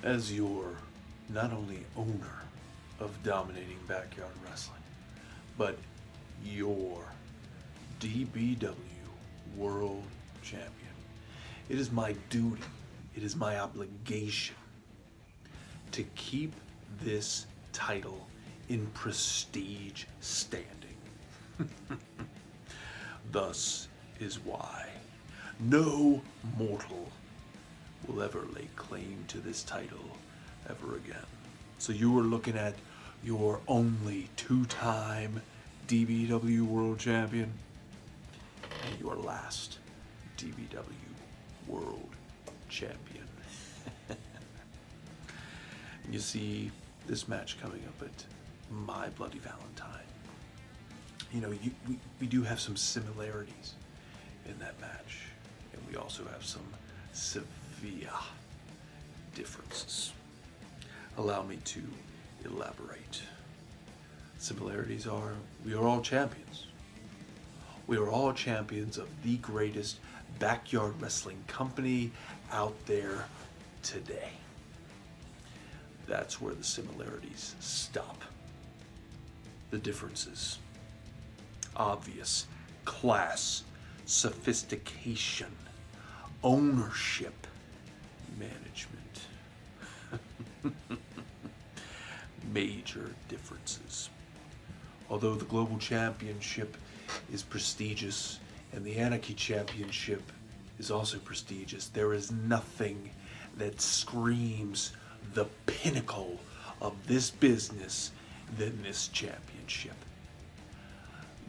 as your not only owner of dominating backyard wrestling, but your DBW World Champion. It is my duty, it is my obligation to keep this title in prestige standing. Thus is why no mortal will ever lay claim to this title ever again. So you are looking at your only two-time DBW World Champion and your last DBW World Champion. And you see this match coming up at My Bloody Valentine. You know, we do have some similarities in that match, and we also have some severe differences. Allow me to elaborate. Similarities are, we are all champions. We are all champions of the greatest backyard wrestling company out there today. That's where the similarities stop. The differences: obvious, class, sophistication, ownership, management. Major differences. Although the Global Championship is prestigious and the Anarchy Championship is also prestigious, there is nothing that screams the pinnacle of this business than this championship.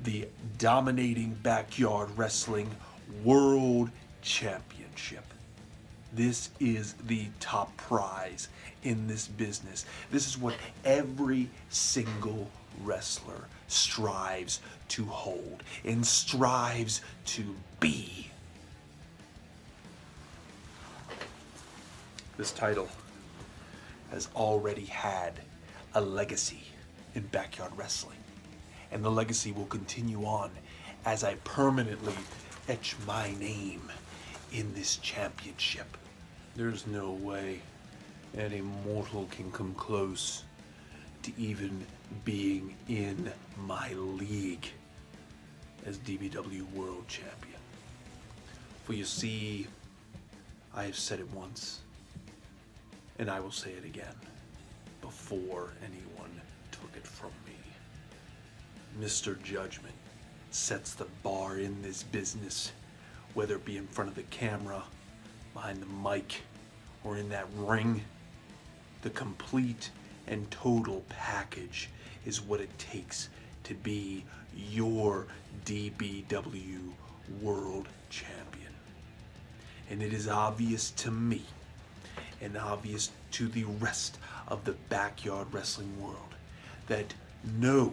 The dominating backyard wrestling World Championship. This is the top prize in this business. This is what every single wrestler strives to hold and strives to be. This title has already had a legacy in backyard wrestling, and the legacy will continue on as I permanently etch my name in this championship. There's no way any mortal can come close to even being in my league as DBW World Champion. For you see, I have said it once, and I will say it again before anyone took it from me. Mr. Judgment sets the bar in this business, whether it be in front of the camera, behind the mic, or in that ring. The complete and total package is what it takes to be your DBW World Champion. And it is obvious to me, and obvious to the rest of the backyard wrestling world, that no,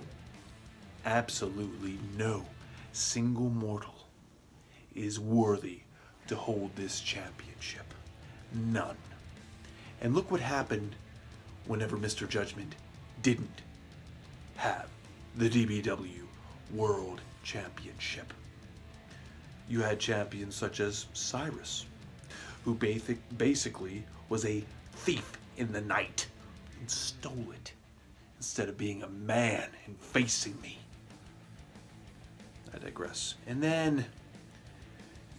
absolutely no single mortal is worthy to hold this championship. None. And look what happened whenever Mr. Judgment didn't have the DBW World Championship. You had champions such as Cyrus, who basically was a thief in the night and stole it instead of being a man and facing me. I digress. And then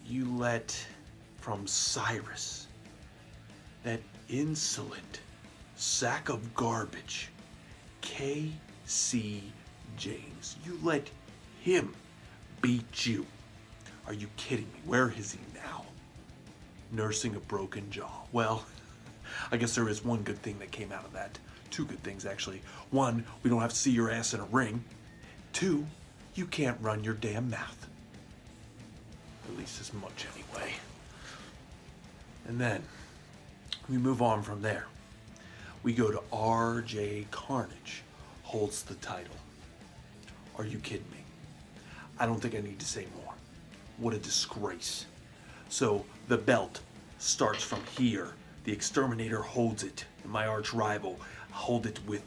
you let from Cyrus, that insolent sack of garbage, K.C. James. You let him beat you. Are you kidding me? Where is he now? Nursing a broken jaw. Well, I guess there is one good thing that came out of that. Two good things, actually. One, we don't have to see your ass in a ring. Two, you can't run your damn mouth. At least as much anyway. And then we move on from there. We go to R.J. Carnage, holds the title. Are you kidding me? I don't think I need to say more. What a disgrace. So the belt starts from here. The Exterminator holds it, and my arch rival hold it with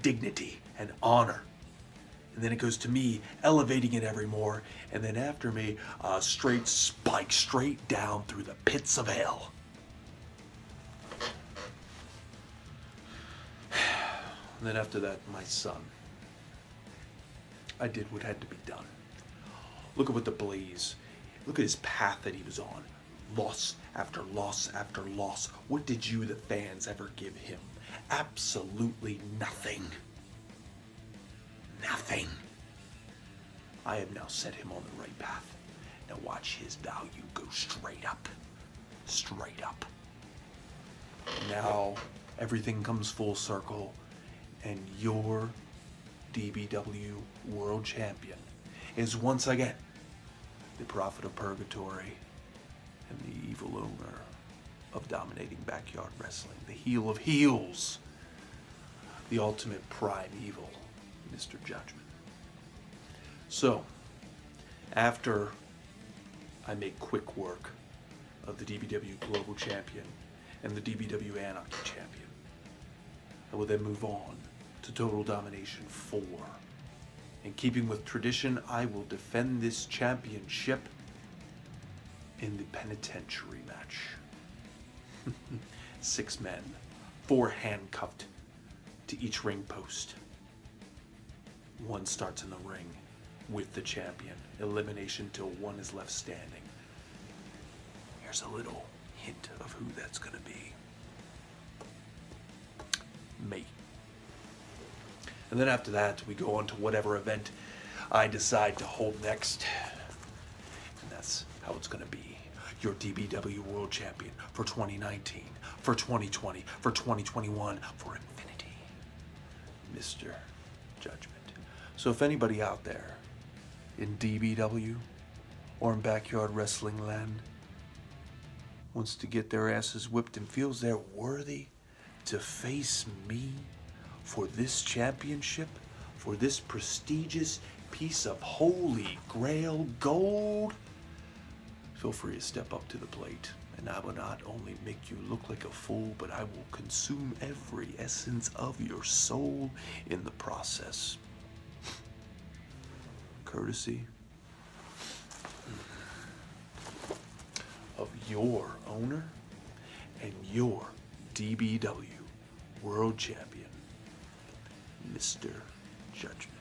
dignity and honor. And then it goes to me, elevating it every more, and then after me, a straight spike, straight down through the pits of hell. And then after that, my son. I did what had to be done. Look at what the Blaze, look at his path that he was on. Loss after loss after loss. What did you, the fans, ever give him? Absolutely nothing. Nothing. I have now set him on the right path. Now watch his value go straight up. Straight up. Now everything comes full circle, and your DBW World Champion is once again the prophet of purgatory and the evil owner of dominating backyard wrestling, the heel of heels, the ultimate prime evil, Mr. Judgment. So, after I make quick work of the DBW Global Champion and the DBW Anarchy Champion, I will then move on to Total Domination 4. In keeping with tradition, I will defend this championship in the penitentiary match. 6 men, 4 handcuffed to each ring post. 1 starts in the ring with the champion. Elimination till 1 is left standing. Here's a little hint of who that's going to be. Me. And then after that, we go on to whatever event I decide to hold next. And that's how it's going to be. Your DBW World Champion for 2019, for 2020, for 2021, for infinity. Mr. Judgment. So if anybody out there in DBW or in backyard wrestling land wants to get their asses whipped and feels they're worthy to face me for this championship, for this prestigious piece of holy grail gold, feel free to step up to the plate, and I will not only make you look like a fool, but I will consume every essence of your soul in the process. Courtesy of your owner and your DBW World Champion, Mr. Judgment.